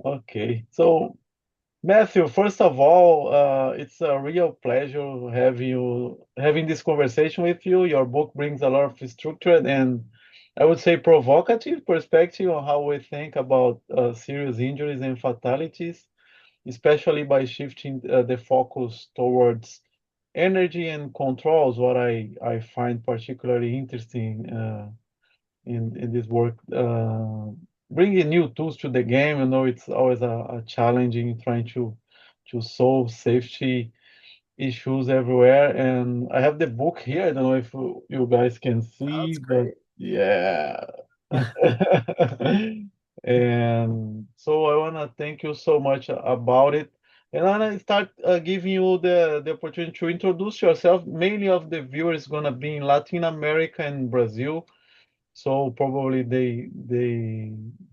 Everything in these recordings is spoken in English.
Okay. So, Matthew, first of all, it's a real pleasure having this conversation with you. Your book brings a lot of structured and I would say provocative perspective on how we think about serious injuries and fatalities, especially by shifting the focus towards energy and controls, what I find particularly interesting in this work. Bringing new tools to the game, it's always a challenging trying to solve safety issues everywhere. And I have the book here. I don't know if you guys can see, That's but great. yeah. And so I want to thank you so much about it. And I want to start giving you the opportunity to introduce yourself. Mainly of the viewers going to be in Latin America and Brazil, so probably they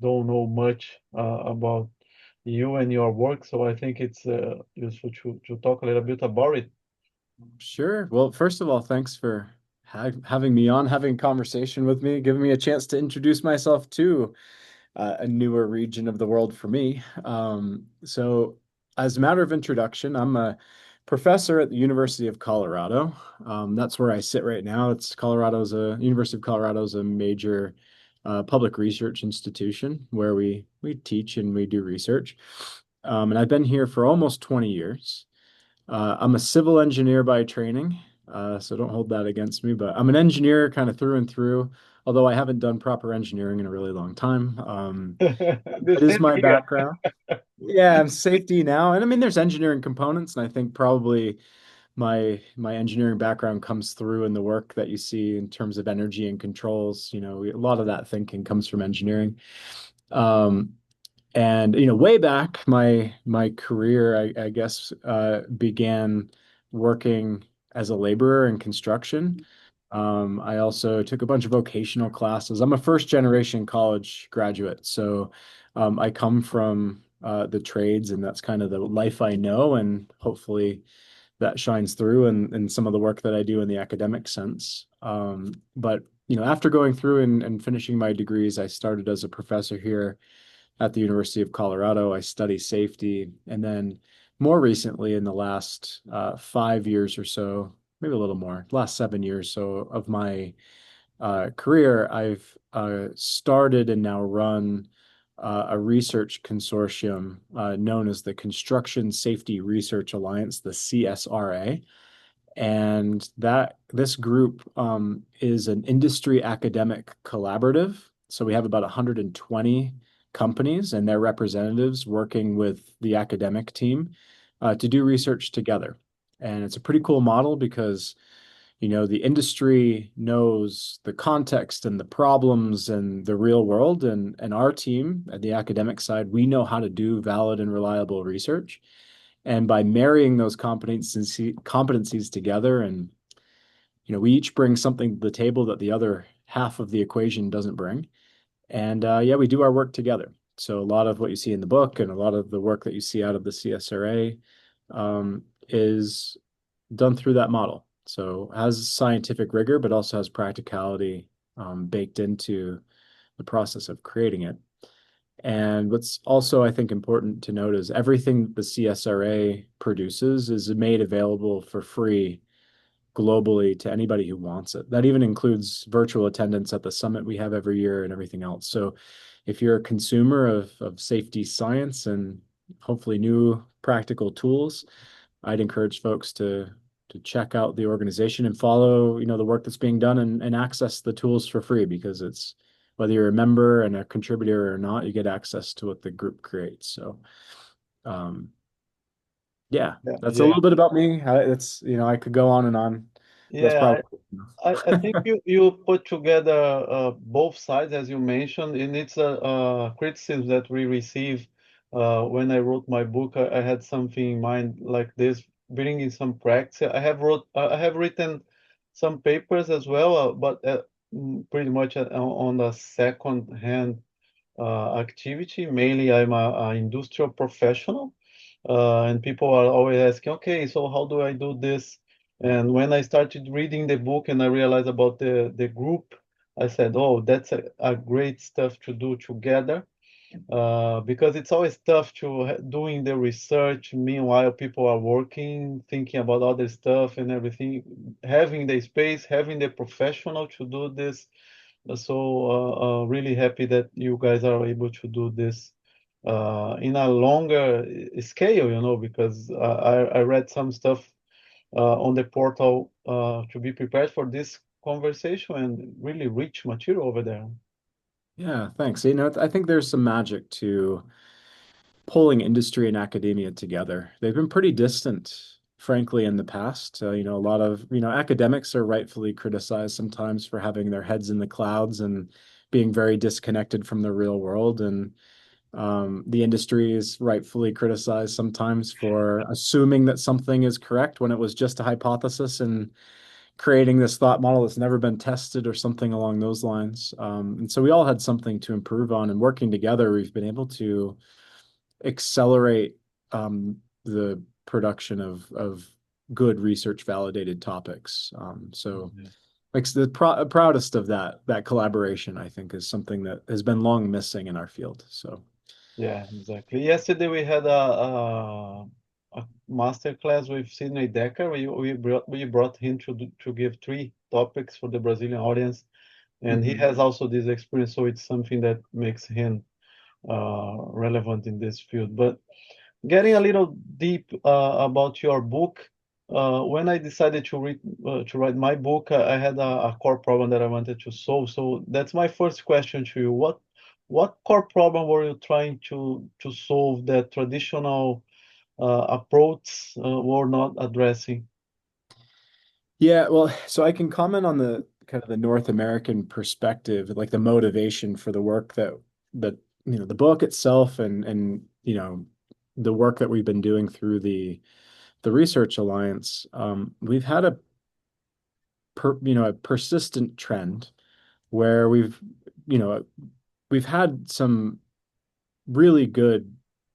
don't know much about you and your work. So I think it's useful to talk a little bit about it. Sure. Well, first of all, thanks for having me on, having a conversation with me, giving me a chance to introduce myself to a newer region of the world for me. So, as a matter of introduction, I'm a professor at the University of Colorado. That's where I sit right now. University of Colorado is a major public research institution where we teach and we do research. And I've been here for almost 20 years. I'm a civil engineer by training, so don't hold that against me, but I'm an engineer kind of through and through, although I haven't done proper engineering in a really long time. The That is same my here. background. Yeah, I'm safety now. And I mean, there's engineering components, and I think probably my engineering background comes through in the work that you see in terms of energy and controls. A lot of that thinking comes from engineering. Um, and way back, my career, I guess, began working as a laborer in construction. I also took a bunch of vocational classes. I'm a first generation college graduate, so I come from the trades, and that's kind of the life I know, and hopefully that shines through in some of the work that I do in the academic sense. But after going through and finishing my degrees, I started as a professor here at the University of Colorado. I study safety. And then more recently, in the last 5 years or so, maybe a little more, last 7 years so of my career, I've started and now run a research consortium known as the Construction Safety Research Alliance, the CSRA. And that this group is an industry academic collaborative. So we have about 120 companies and their representatives working with the academic team to do research together. And it's a pretty cool model because, the industry knows the context and the problems and the real world. And our team at the academic side, we know how to do valid and reliable research. And by marrying those competencies together, and we each bring something to the table that the other half of the equation doesn't bring. And yeah, we do our work together. So a lot of what you see in the book and a lot of the work that you see out of the CSRA is done through that model. So has scientific rigor, but also has practicality baked into the process of creating it. And what's also, I think, important to note is everything the CSRA produces is made available for free globally to anybody who wants it. That even includes virtual attendance at the summit we have every year and everything else. So if you're a consumer of safety science and hopefully new practical tools, I'd encourage folks to check out the organization and follow, the work that's being done and access the tools for free because it's whether you're a member and a contributor or not, you get access to what the group creates. So um, yeah, Yeah, that's a yeah, little bit about me. It's, I could go on and on, but that's yeah. probably enough. I think you put together both sides as you mentioned, and it's a criticism that we receive when I wrote my book. I had something in mind like this, bringing some practice. I have written some papers as well, but pretty much on the second hand activity. Mainly, I'm a industrial professional, and people are always asking, okay, so how do I do this? And when I started reading the book and I realized about the group I said, oh, that's a great stuff to do together, because it's always tough to doing the research. Meanwhile, people are working, thinking about other stuff and everything. Having the space, having the professional to do this. Really happy that you guys are able to do this in a longer scale, because I read some stuff on the portal to be prepared for this conversation and really rich material over there. Yeah, thanks. You know, I think there's some magic to pulling industry and academia together. They've been pretty distant, frankly, in the past. You know, a lot of, academics are rightfully criticized sometimes for having their heads in the clouds and being very disconnected from the real world. And the industry is rightfully criticized sometimes for assuming that something is correct when it was just a hypothesis and creating this thought model that's never been tested or something along those lines. And so we all had something to improve on, and working together, we've been able to accelerate the production of good research validated topics. So Yeah. like the proudest of that collaboration, I think, is something that has been long missing in our field. So Yeah, exactly. Yesterday we had a master class with Sidney Decker. We brought him to give three topics for the Brazilian audience, and he mhm. has also this experience, so it's something that makes him relevant in this field. But getting a little deep about your book, when I decided to write my book, I had a core problem that I wanted to solve. So that's my first question to you. What core problem were you trying to solve that traditional approach were not addressing? Yeah, well, so I can comment on the kind of the North American perspective, like the motivation for the work that the book itself and the work that we've been doing through the Research Alliance. We've had a persistent trend where you know we've had some really good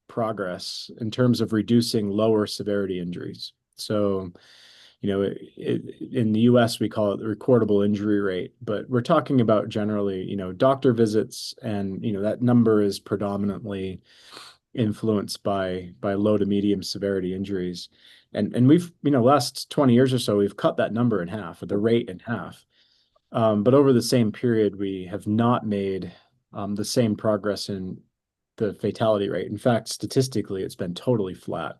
progress in terms of reducing lower severity injuries. So, in the US, we call it the recordable injury rate, but we're talking about generally, doctor visits, and, that number is predominantly influenced by low to medium severity injuries. And we've, last 20 years or so, we've cut that number in half, or the rate in half. But over the same period, we have not made the same progress in the fatality rate. In fact, statistically, it's been totally flat.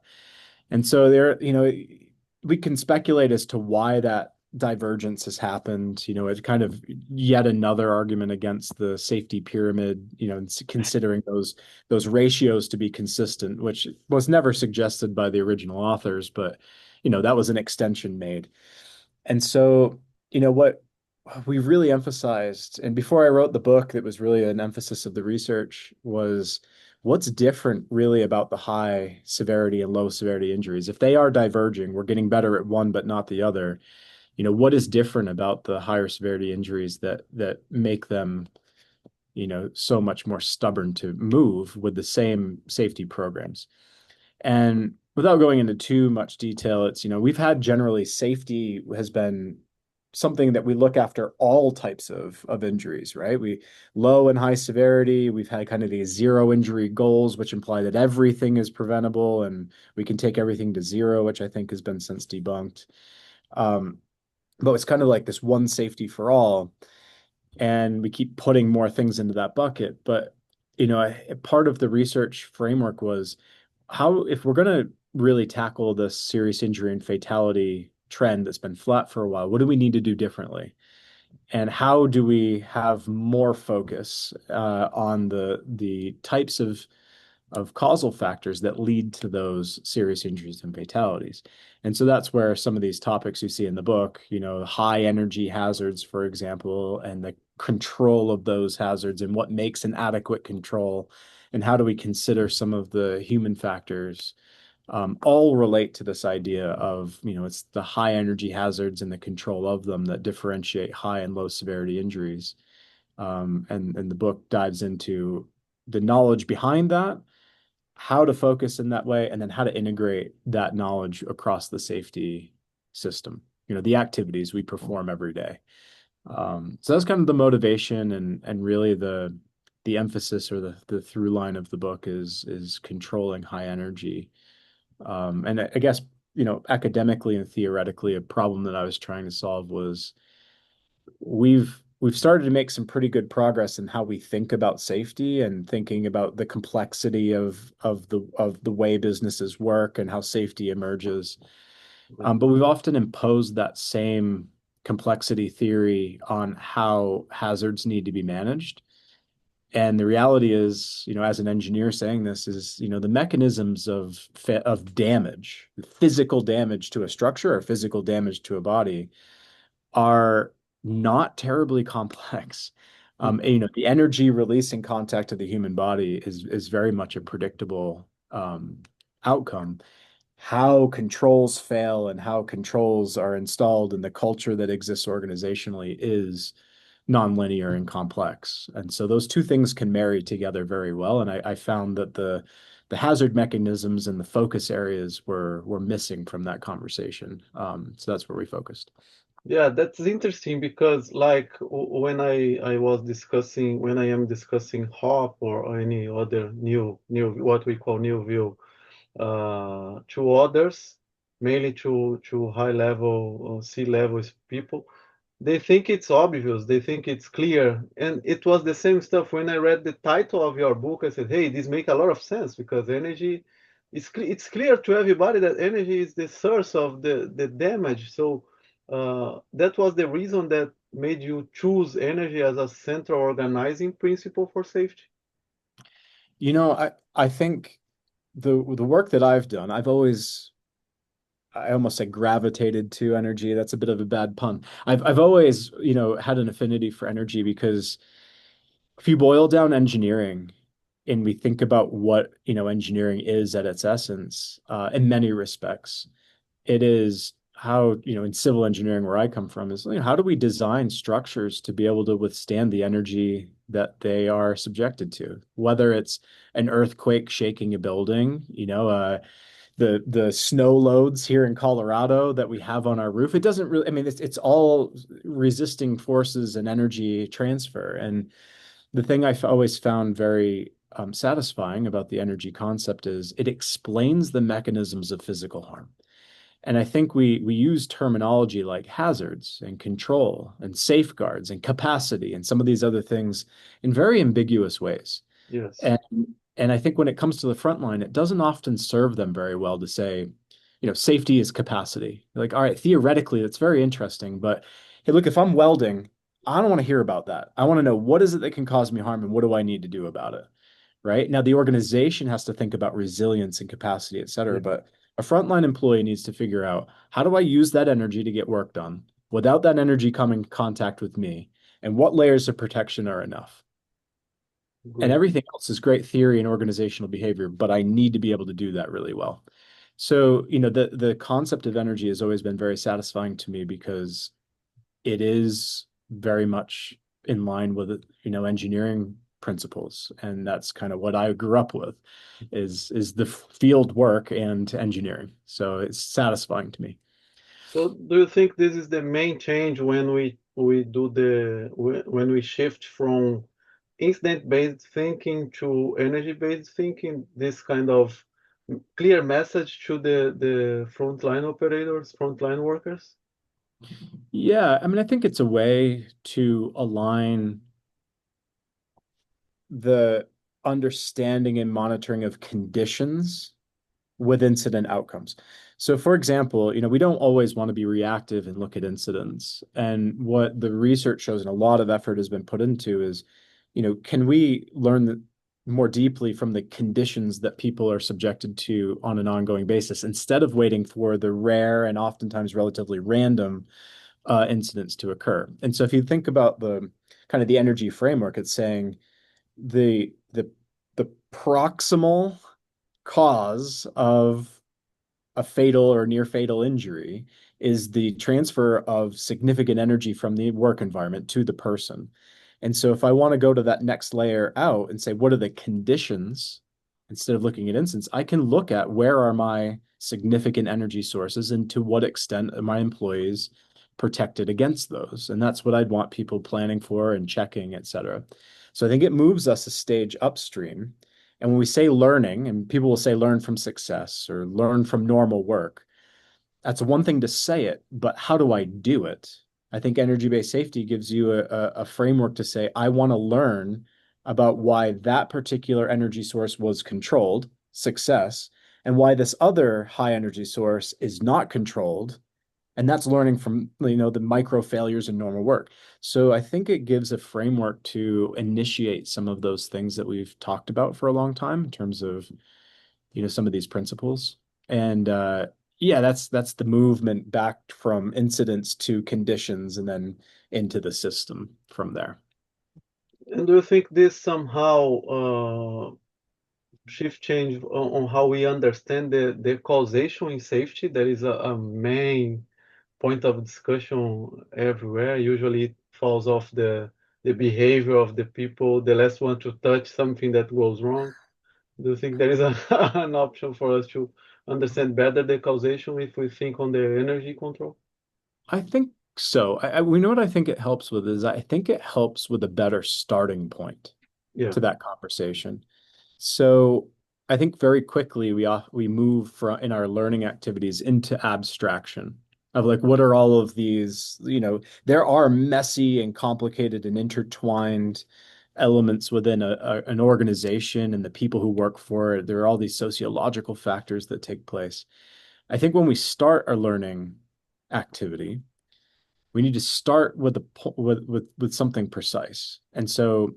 And so we can speculate as to why that divergence has happened. It's kind of yet another argument against the safety pyramid, considering those ratios to be consistent, which was never suggested by the original authors, but that was an extension made. And so, what we really emphasized, and before I wrote the book, that was really an emphasis of the research, was what's different really about the high severity and low severity injuries. If they are diverging, we're getting better at one but not the other. What is different about the higher severity injuries that make them, so much more stubborn to move with the same safety programs? And without going into too much detail, it's, we've had generally safety has been something that we look after all types of injuries, right? We low and high severity, we've had kind of these zero injury goals, which imply that everything is preventable and we can take everything to zero, which I think has been since debunked. Um, but it's kind of like this one safety for all, and we keep putting more things into that bucket. But part of the research framework was how, if we're going to really tackle this serious injury and fatality trend that's been flat for a while, what do we need to do differently? And how do we have more focus on the types of causal factors that lead to those serious injuries and fatalities? And so that's where some of these topics you see in the book, high energy hazards, for example, and the control of those hazards and what makes an adequate control, and how do we consider some of the human factors, all relate to this idea of, it's the high energy hazards and the control of them that differentiate high and low severity injuries. And the book dives into the knowledge behind that, how to focus in that way, and then how to integrate that knowledge across the safety system, the activities we perform every day. So that's kind of the motivation and really the emphasis or the through line of the book is controlling high energy. And I guess, academically and theoretically, a problem that I was trying to solve was we've started to make some pretty good progress in how we think about safety and thinking about the complexity of the way businesses work and how safety emerges. But we've often imposed that same complexity theory on how hazards need to be managed. And the reality is, as an engineer saying this is, the mechanisms of damage, physical damage to a structure or physical damage to a body are not terribly complex. The energy releasing contact of the human body is very much a predictable outcome. How controls fail and how controls are installed in the culture that exists organizationally is nonlinear and complex. And so those two things can marry together very well. And I found that the hazard mechanisms and the focus areas were missing from that conversation. So that's where we focused. Yeah, that's interesting because like when I was discussing when I am discussing hop or any other new what we call new view to others, mainly to high level C-level people, they think it's obvious, they think it's clear. And it was the same stuff when I read the title of your book. I said, hey, this make a lot of sense because energy it's clear to everybody that energy is the source of the damage. So that was the reason that made you choose energy as a central organizing principle for safety. I think the work that I've done, I almost say gravitated to energy. That's a bit of a bad pun. I've always, had an affinity for energy because if you boil down engineering and we think about what, engineering is at its essence, in many respects, it is how, in civil engineering where I come from is, how do we design structures to be able to withstand the energy that they are subjected to, whether it's an earthquake shaking a building, the snow loads here in Colorado that we have on our roof. It doesn't really, I mean, it's all resisting forces and energy transfer. And the thing I've always found very satisfying about the energy concept is it explains the mechanisms of physical harm. And I think we use terminology like hazards and control and safeguards and capacity and some of these other things in very ambiguous ways. Yes. And and I think when it comes to the front line, it doesn't often serve them very well to say, safety is capacity. Like, all right, theoretically, that's very interesting, but hey, look, if I'm welding, I don't want to hear about that. I want to know what is it that can cause me harm and what do I need to do about it? Right? Now, the organization has to think about resilience and capacity, et cetera, Yeah. but a frontline employee needs to figure out how do I use that energy to get work done without that energy coming in contact with me, and what layers of protection are enough? And Good. everything else is great theory and organizational behavior, but I need to be able to do that really well. So, the concept of energy has always been very satisfying to me because it is very much in line with, engineering principles. And that's kind of what I grew up with is the field work and engineering. So it's satisfying to me. So do you think this is the main change when we do when we shift from incident-based thinking to energy-based thinking, this kind of clear message to the frontline operators, frontline workers? Yeah, I mean, I think it's a way to align the understanding and monitoring of conditions with incident outcomes. So, for example, we don't always want to be reactive and look at incidents. And what the research shows, and a lot of effort has been put into, is, can we learn more deeply from the conditions that people are subjected to on an ongoing basis instead of waiting for the rare and oftentimes relatively random incidents to occur. And so, if you think about the kind of the energy framework, it's saying the proximal cause of a fatal or near fatal injury is the transfer of significant energy from the work environment to the person. And so if I want to go to that next layer out and say, what are the conditions, instead of looking at instance, I can look at where are my significant energy sources and to what extent are my employees protected against those. And that's what I'd want people planning for and checking, et cetera. So I think it moves us a stage upstream. And when we say learning, and people will say learn from success or learn from normal work, that's one thing to say it, but how do I do it? I think energy-based safety gives you a framework to say, I want to learn about why that particular energy source was controlled, success, and why this other high energy source is not controlled. And that's learning from, the micro failures in normal work. So I think it gives a framework to initiate some of those things that we've talked about for a long time in terms of, some of these principles. And yeah, that's the movement back from incidents to conditions and then into the system from there. And do you think this somehow shift change on how we understand the causation in safety? That is a main point of discussion everywhere. Usually it falls off the behavior of the people, the last one to touch something that goes wrong. Do you think there is an option for us to understand better the causation if we think on the energy control? I think so. We know what I think it helps with is I think it helps with a better starting point Yeah. to that conversation. So I think very quickly we move from in our learning activities into abstraction of like what are all of these, there are messy and complicated and intertwined elements within an organization and the people who work for it. There are all these sociological factors that take place. I think when we start our learning activity, we need to start with with something precise. And so,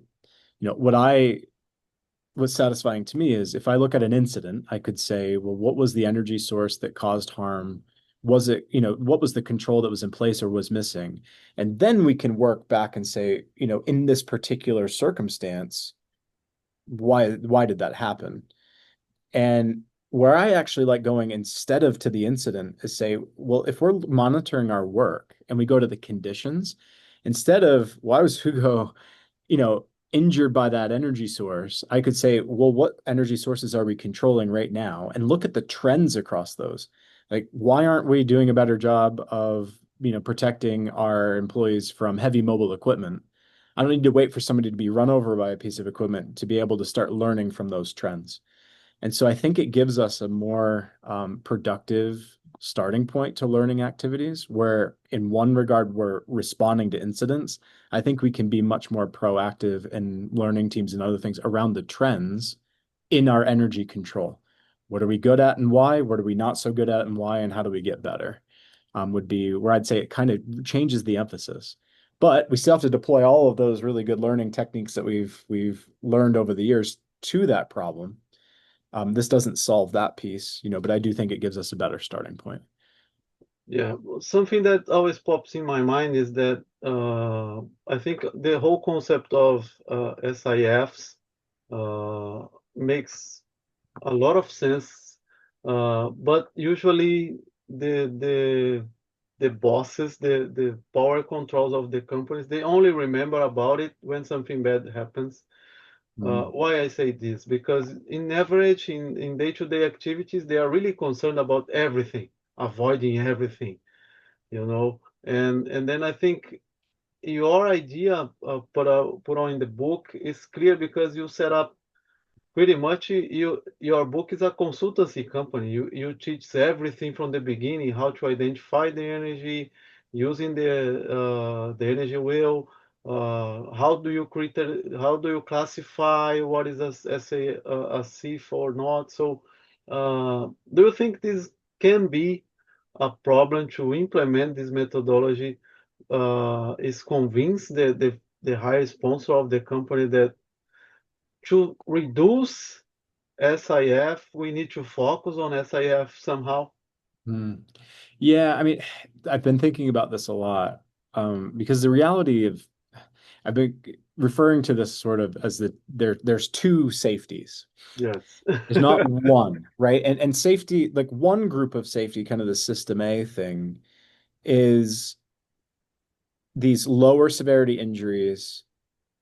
what's satisfying to me is if I look at an incident, I could say, well, what was the energy source that caused harm? Was it, what was the control that was in place or was missing? And then we can work back and say, in this particular circumstance, why did that happen? And where I actually like going instead of to the incident is say, well, if we're monitoring our work and we go to the conditions, instead of why was Hugo, injured by that energy source, I could say, well, what energy sources are we controlling right now? And look at the trends across those. Like, why aren't we doing a better job of, protecting our employees from heavy mobile equipment? I don't need to wait for somebody to be run over by a piece of equipment to be able to start learning from those trends. And so I think it gives us a more productive starting point to learning activities where, in one regard, we're responding to incidents. I think we can be much more proactive in learning teams and other things around the trends in our energy control. What are we good at and why? What are we not so good at and why? And how do we get better? Would be where I'd say it kind of changes the emphasis. But we still have to deploy all of those really good learning techniques that we've learned over the years to that problem. This doesn't solve that piece, but I do think it gives us a better starting point. Yeah, well, something that always pops in my mind is that I think the whole concept of SIFs makes a lot of sense, but usually the the bosses, the power controls of the companies, they only remember about it when something bad happens. Mm. Why I say this? Because in average, in day-to-day activities, they are really concerned about everything, avoiding everything, you know. And then I think your idea put on in the book is clear because you set up pretty much your book is a consultancy company. You teach everything from the beginning, how to identify the energy, using the energy wheel. How do you classify what is a CIF or not? So, do you think this can be a problem to implement this methodology? Is convince the higher sponsor of the company that to reduce SIF, we need to focus on SIF somehow. Mm. Yeah, I mean, I've been thinking about this a lot because the reality of I've been referring to this sort of as there's two safeties. Yes. There's not one, right? And safety, like one group of safety, kind of the system A thing, is these lower severity injuries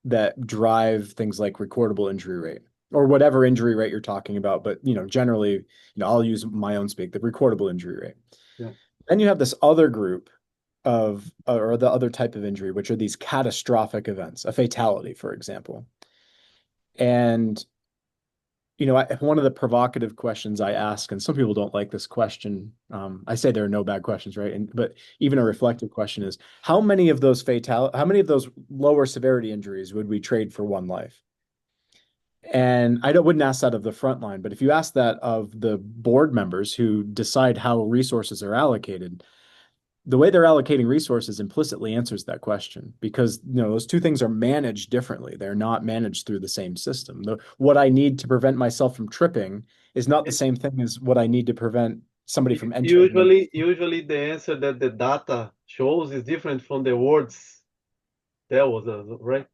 that drive things like recordable injury rate or whatever injury rate you're talking about. But, generally, I'll use my own speak, the recordable injury rate. Yeah. Then you have this other group, or the other type of injury, which are these catastrophic events, a fatality, for example. And one of the provocative questions I ask, and some people don't like this question. I say there are no bad questions, right? But even a reflective question is, how many of those lower severity injuries would we trade for one life? And wouldn't ask that of the front line, but if you ask that of the board members who decide how resources are allocated, the way they're allocating resources implicitly answers that question because those two things are managed differently. They're not managed through the same system. What I need to prevent myself from tripping is not the And same thing as what I need to prevent somebody from entering in. usually the answer that the data shows is different from the words tell us, right?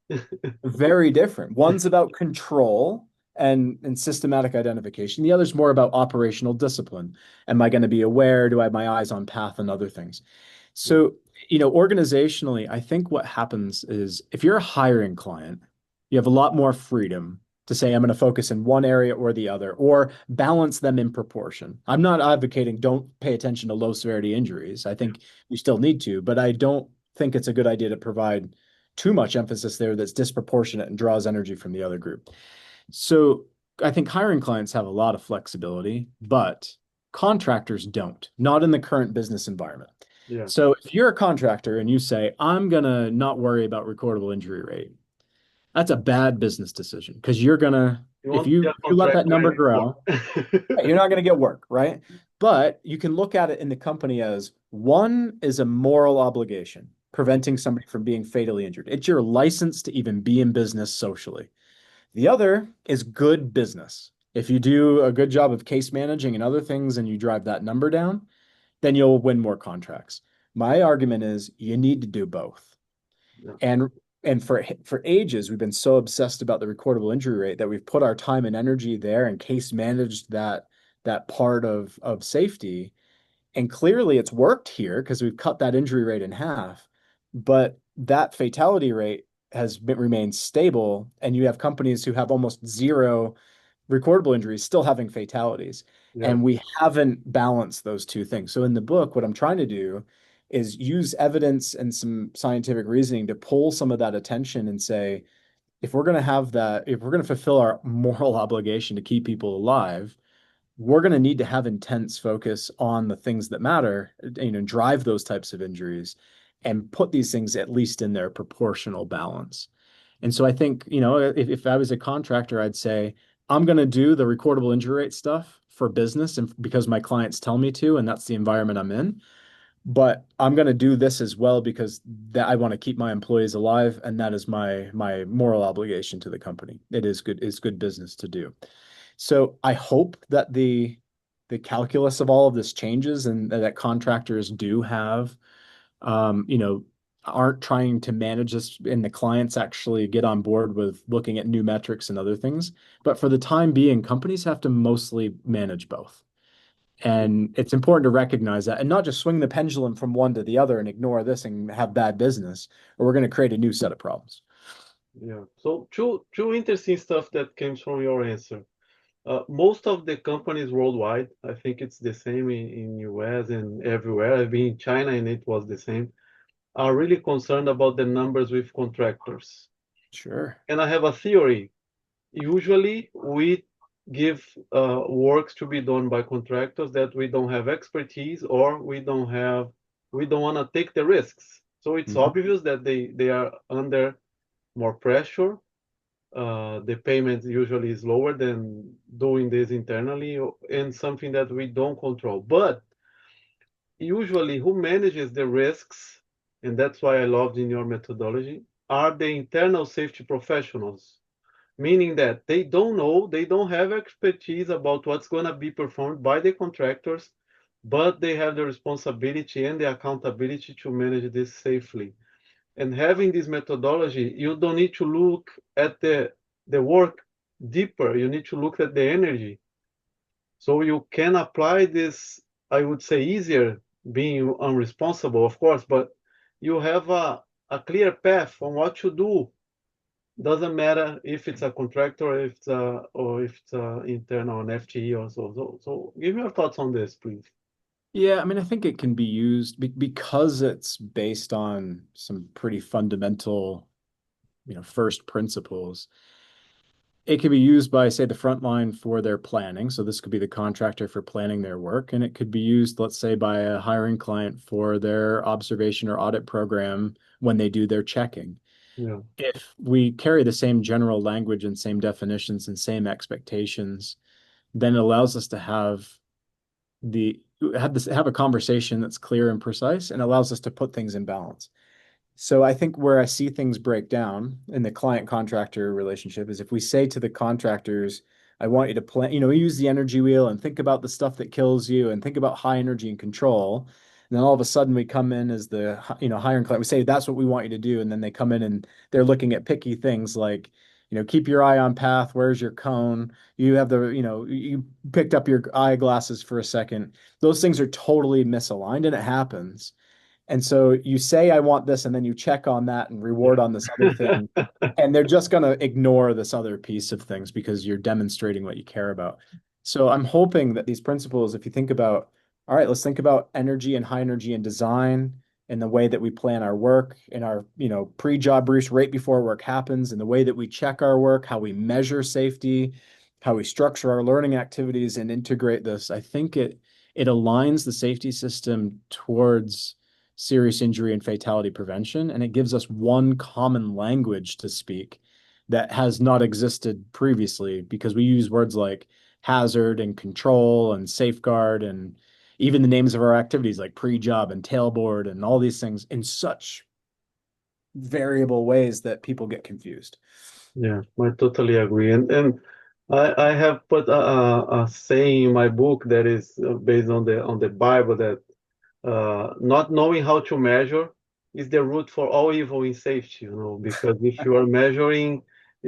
Very different. One's about control and systematic identification. The other's more about operational discipline. Am I going to be aware? Do I have my eyes on path and other things? Yeah, So, organizationally, I think what happens is if you're a hiring client, you have a lot more freedom to say, I'm going to focus in one area or the other, or balance them in proportion. I'm not advocating don't pay attention to low severity injuries. I yeah, think you still need to, but I don't think it's a good idea to provide too much emphasis there that's disproportionate and draws energy from the other group. So I think hiring clients have a lot of flexibility, but contractors don't, not in the current business environment. yeah. So if you're a contractor and you say, I'm going to not worry about recordable injury rate, that's a bad business decision because You if won't be you a if you let that contractor number grow, anymore. you're not going to get work, right? But you can look at it in the company as one is a moral obligation, preventing somebody from being fatally injured. It's your license to even be in business socially. The other is good business. If you do a good job of case managing and other things and you drive that number down, then you'll win more contracts. My argument is you need to do both. Yeah, And for ages, we've been so obsessed about the recordable injury rate that we've put our time and energy there and case managed that part of safety. And clearly it's worked here because we've cut that injury rate in half. But that fatality rate remained stable, and you have companies who have almost zero recordable injuries still having fatalities. yeah, And we haven't balanced those two things. So in the book, what I'm trying to do is use evidence and some scientific reasoning to pull some of that attention and say, if we're going to fulfill our moral obligation to keep people alive, we're going to need to have intense focus on the things that matter, drive those types of injuries and put these things at least in their proportional balance. And so I think, if I was a contractor, I'd say, I'm going to do the recordable injury rate stuff for business and because my clients tell me to, and that's the environment I'm in. But I'm going to do this as well because that I want to keep my employees alive, and that is my moral obligation to the company. It's good business to do. So I hope that the calculus of all of this changes and that contractors do have um, you know, aren't trying to manage this and the clients actually get on board with looking at new metrics and other things. But for the time being, companies have to mostly manage both. And it's important to recognize that and not just swing the pendulum from one to the other and ignore this and have bad business, or we're going to create a new set of problems. yeah. So two interesting stuff that came from your answer. Most of the companies worldwide, I think it's the same in US and everywhere. I've been in China and it was the same, are really concerned about the numbers with contractors. Sure. And I have a theory. Usually we give works to be done by contractors that we don't have expertise or we don't want to take the risks. So it's Mhm. obvious that they are under more pressure. The payment usually is lower than doing this internally and something that we don't control. But usually who manages the risks, and that's why I loved in your methodology, are the internal safety professionals, meaning that they don't know, they don't have expertise about what's going to be performed by the contractors, but they have the responsibility and the accountability to manage this safely. And having this methodology, you don't need to look at the work deeper, you need to look at the energy. So you can apply this, I would say, easier, being unresponsible, of course, but you have a clear path on what to do. Doesn't matter if it's a contractor or if it's a internal an FTE or so. So give me your thoughts on this, please. Yeah, I mean, I think it can be used because it's based on some pretty fundamental, first principles. It could be used by, say, the front line for their planning. So this could be the contractor for planning their work, and it could be used, let's say, by a hiring client for their observation or audit program when they do their checking. Yeah, If we carry the same general language and same definitions and same expectations, then it allows us to the have a conversation that's clear and precise and allows us to put things in balance. So I think where I see things break down in the client contractor relationship is if we say to the contractors, I want you to plan, use the energy wheel and think about the stuff that kills you and think about high energy and control. And then all of a sudden we come in as the, hiring client, we say, that's what we want you to do. And then they come in and they're looking at picky things like, keep your eye on path. Where's your cone? You have you picked up your eyeglasses for a second. Those things are totally misaligned and it happens. And so you say, I want this, and then you check on that and reward on this other yeah. thing. And they're just going to ignore this other piece of things because you're demonstrating what you care about. So I'm hoping that these principles, if you think about, all right, let's think about energy and high energy and design and the way that we plan our work in our, pre-job briefs right before work happens, and the way that we check our work, how we measure safety, how we structure our learning activities and integrate this. I think it aligns the safety system towards serious injury and fatality prevention, and it gives us one common language to speak that has not existed previously because we use words like hazard and control and safeguard and even the names of our activities like pre-job and tailboard and all these things in such variable ways that people get confused. Yeah, I totally agree. And I have put a saying in my book that is based on the Bible that not knowing how to measure is the root for all evil in safety, because if you are measuring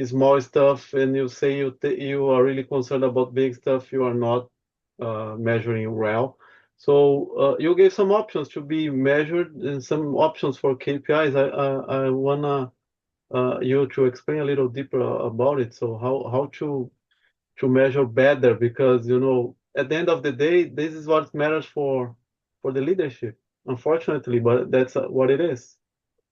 small stuff and you say you are really concerned about big stuff, you are not measuring well. So you gave some options to be measured and some options for KPIs. I wanna you to explain a little deeper about it. So how to measure better, because at the end of the day, this is what matters for the leadership, unfortunately, but that's what it is.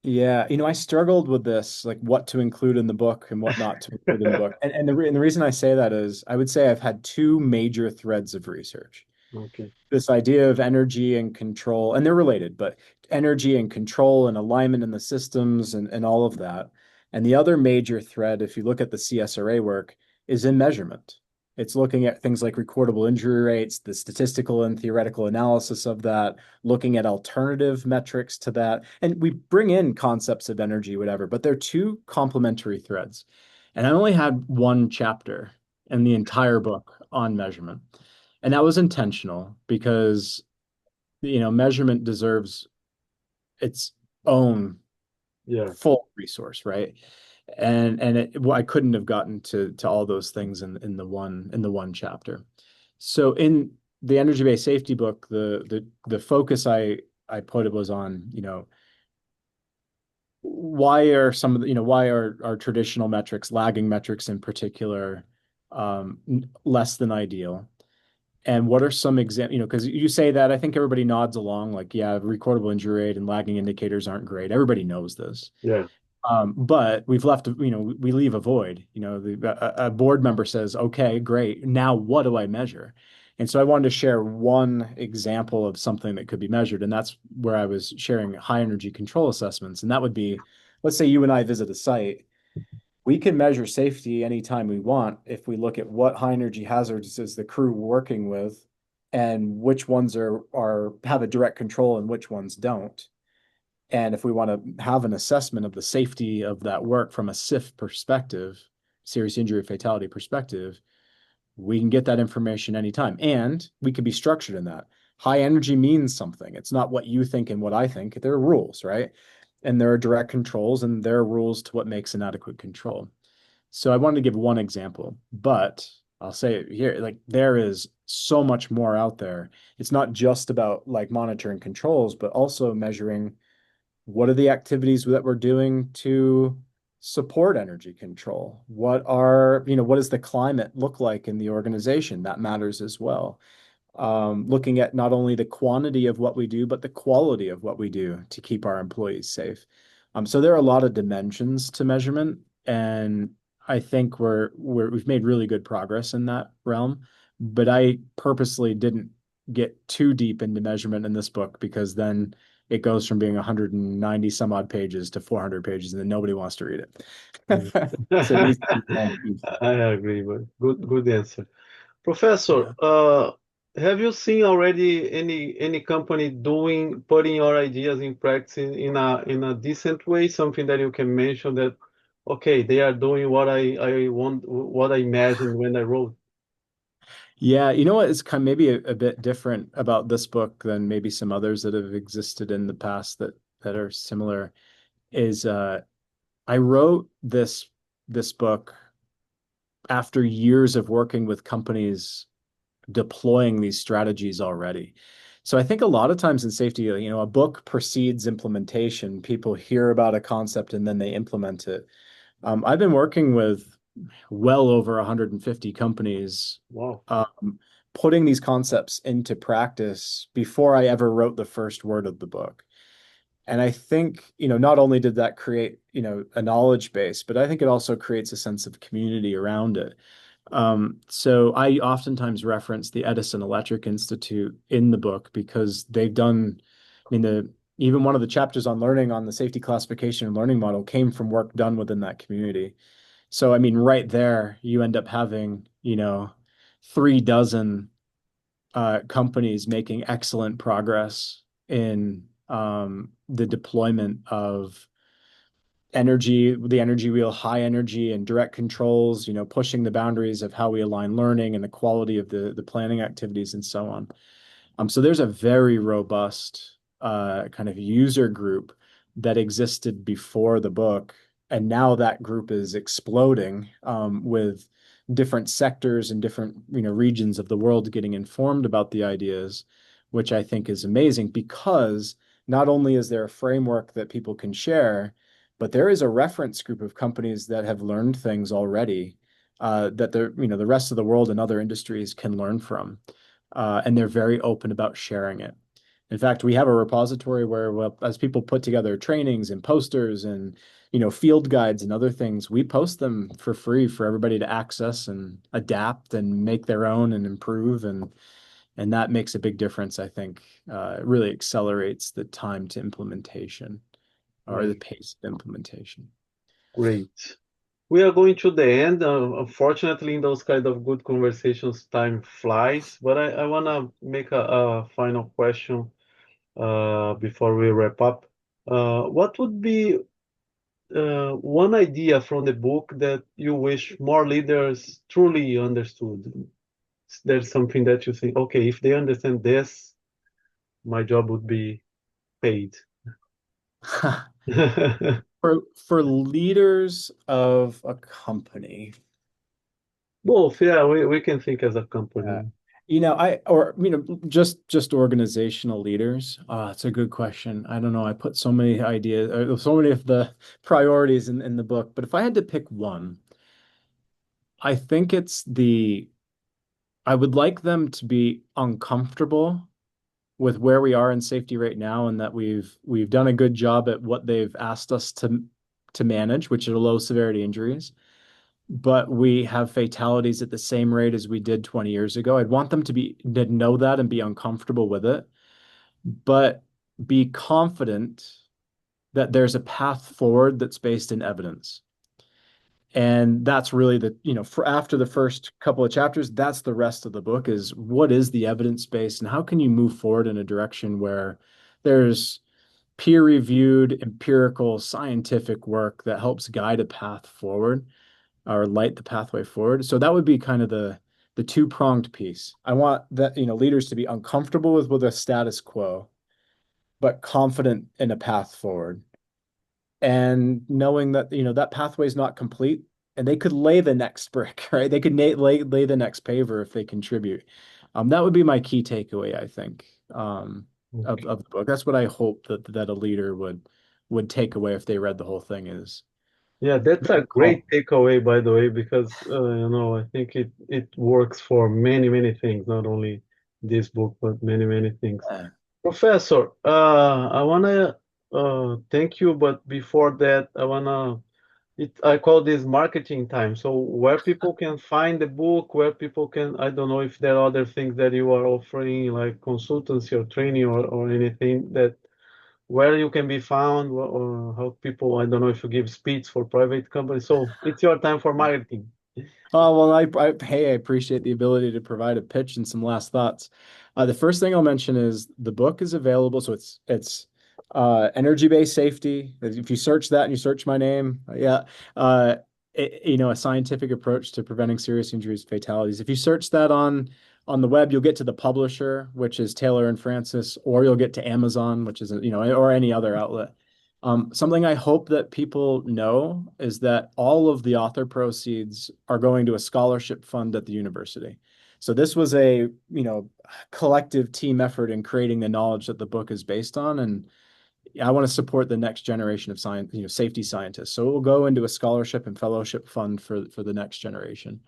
Yeah, I struggled with this, like what to include in the book and what not to include in the book. And the reason I say that is I would say I've had two major threads of research. Okay. This idea of energy and control, and they're related, but energy and control and alignment in the systems and all of that. And the other major thread, if you look at the CSRA work, is in measurement. It's looking at things like recordable injury rates, the statistical and theoretical analysis of that, looking at alternative metrics to that. And we bring in concepts of energy, whatever, but they're two complementary threads. And I only had one chapter in the entire book on measurement. And that was intentional because, measurement deserves its own Yeah. full resource, right? Well, I couldn't have gotten to all those things in the one chapter. So in the energy-based safety book, the focus I put it was on, why are some of the, why are our traditional metrics, lagging metrics in particular, less than ideal? And what are some examples, because you say that, I think everybody nods along, like, yeah, recordable injury rate and lagging indicators aren't great. Everybody knows this. Yeah. But we've left, we leave a void. A board member says, okay, great. Now what do I measure? And so I wanted to share one example of something that could be measured. And that's where I was sharing high energy control assessments. And that would be, let's say you and I visit a site. We can measure safety anytime we want if we look at what high energy hazards is the crew working with and which ones are have a direct control and which ones don't. And if we want to have an assessment of the safety of that work from a SIF perspective, serious injury fatality perspective, we can get that information anytime. And we can be structured in that. High energy means something. It's not what you think and what I think. There are rules, right? And there are direct controls and there are rules to what makes an adequate control. So I wanted to give one example, but I'll say it here, like there is so much more out there. It's not just about like monitoring controls, but also measuring what are the activities that we're doing to support energy control? What does the climate look like in the organization? That matters as well. looking at not only the quantity of what we do, but the quality of what we do to keep our employees safe. So there are a lot of dimensions to measurement, and I think we've made really good progress in that realm. But I purposely didn't get too deep into measurement in this book because then it goes from being 190 some odd pages to 400 pages, and then nobody wants to read it. So it needs to be small pieces. I agree, but good answer. Professor, Yeah. have you seen already any company putting your ideas in practice in a decent way? Something that you can mention that, okay, they are doing I want, what I imagined when I wrote. Yeah, you know what is kind of maybe a bit different about this book than maybe some others that have existed in the past that are similar is I wrote this book after years of working with companies deploying these strategies already. So I think a lot of times in safety, a book precedes implementation. People hear about a concept and then they implement it. I've been working with well over 150 companies, Wow. putting these concepts into practice before I ever wrote the first word of the book. And I think, not only did that create, a knowledge base, but I think it also creates a sense of community around it. So I oftentimes reference the Edison Electric Institute in the book because they've done, even one of the chapters on learning on the safety classification and learning model came from work done within that community. So, right there, you end up having, 3 dozen companies making excellent progress in the deployment of the energy wheel, high energy and direct controls, pushing the boundaries of how we align learning and the quality of the planning activities and so on. So there's a very robust kind of user group that existed before the book, and now that group is exploding with different sectors and different regions of the world getting informed about the ideas, which I think is amazing because not only is there a framework that people can share, but there is a reference group of companies that have learned things already that the rest of the world and other industries can learn from and they're very open about sharing it. In fact, we have a repository where, well, as people put together trainings and posters and field guides and other things, we post them for free for everybody to access and adapt and make their own and improve, and that makes a big difference. I think it really accelerates the time to implementation or the Great. pace of implementation. Great. We are going to the end. Unfortunately, in those kind of good conversations, time flies. But I want to make a final question before we wrap up. What would be one idea from the book that you wish more leaders truly understood? There's something that you think, okay, if they understand this, my job would be paid. For leaders of a company, Both, yeah, we can think as a yeah. company. Just organizational leaders. It's a good question. I don't know. I put so many ideas, so many of the priorities in the book, but if I had to pick one, I think I would like them to be uncomfortable with where we are in safety right now and that we've done a good job at what they've asked us to manage, which are low severity injuries, but we have fatalities at the same rate as we did 20 years ago. I'd want them to know that and be uncomfortable with it, but be confident that there's a path forward that's based in evidence. And that's really for after the first couple of chapters, that's the rest of the book is what is the evidence base and how can you move forward in a direction where there's peer-reviewed, empirical, scientific work that helps guide a path forward or light the pathway forward. So that would be kind of the two-pronged piece. I want that, leaders to be uncomfortable with a status quo, but confident in a path forward. And knowing that, that pathway is not complete and they could lay the next brick, right? They could lay the next paver if they contribute. That would be my key takeaway, I think, of the book. That's what I hope that a leader would take away if they read the whole thing is Yeah, that's a very great confident. takeaway, by the way, because I think it works for many things, not only. this book, but many, many things. Yeah. Professor, I wanna thank you, but before that, I call this marketing time. So where people can find the book, where people can, I don't know if there are other things that you are offering, like consultancy or training or anything that where you can be found or how people, I don't know if you give speech for private companies. So it's your time for marketing. Oh, well, hey, I appreciate the ability to provide a pitch and some last thoughts. The first thing I'll mention is the book is available. So it's energy-based safety. If you search that and you search my name, yeah, uh, a scientific approach to preventing serious injuries, fatalities. If you search that on the web, you'll get to the publisher, which is Taylor and Francis, or you'll get to Amazon, which is or any other outlet. Something I hope that people know is that all of the author proceeds are going to a scholarship fund at the university. So this was a, collective team effort in creating the knowledge that the book is based on. And I want to support the next generation of science, safety scientists. So it will go into a scholarship and fellowship fund for the next generation.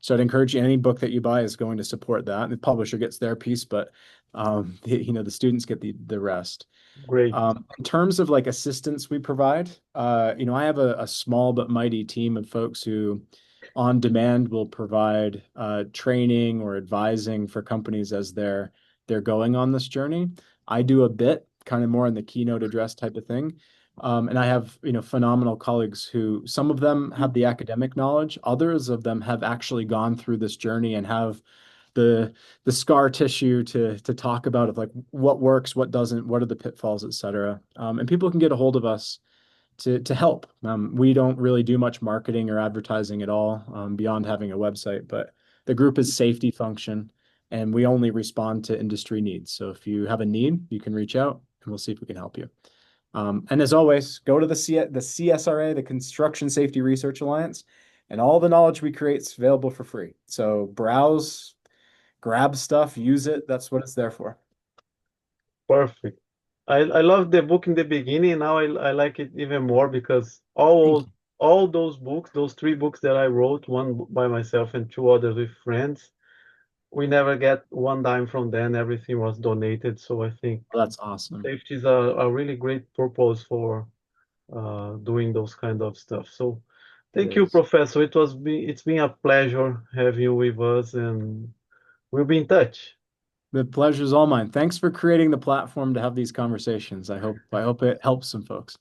So I'd encourage you, any book that you buy is going to support that. The publisher gets their piece, but the students get the rest. Great. In terms of like assistance we provide, I have a small but mighty team of folks who on demand will provide training or advising for companies as they're going on this journey. I do a bit kind of more in the keynote address type of thing. And I have, phenomenal colleagues who some of them have the academic knowledge, others of them have actually gone through this journey and have the the scar tissue to talk about of like what works, what doesn't, what are the pitfalls, et cetera. And people can get a hold of us to help. We don't really do much marketing or advertising at all beyond having a website, but the group is safety function, and we only respond to industry needs. So if you have a need, you can reach out, and we'll see if we can help you. And as always, go to the CSRA, the Construction Safety Research Alliance, and all the knowledge we create is available for free. So browse, grab stuff, use it. That's what it's there for. Perfect. I love the book in the beginning. Now I like it even more because Thank all those books, those three books that I wrote, one by myself and two others with friends, we never get one dime from them. Everything was donated. So I think you. That's awesome. safety is a really great purpose for doing those kind of stuff. So It thank you, is. Professor. It's been a pleasure having you with us, and we'll be in touch. The pleasure's all mine. Thanks for creating the platform to have these conversations. I hope it helps some folks.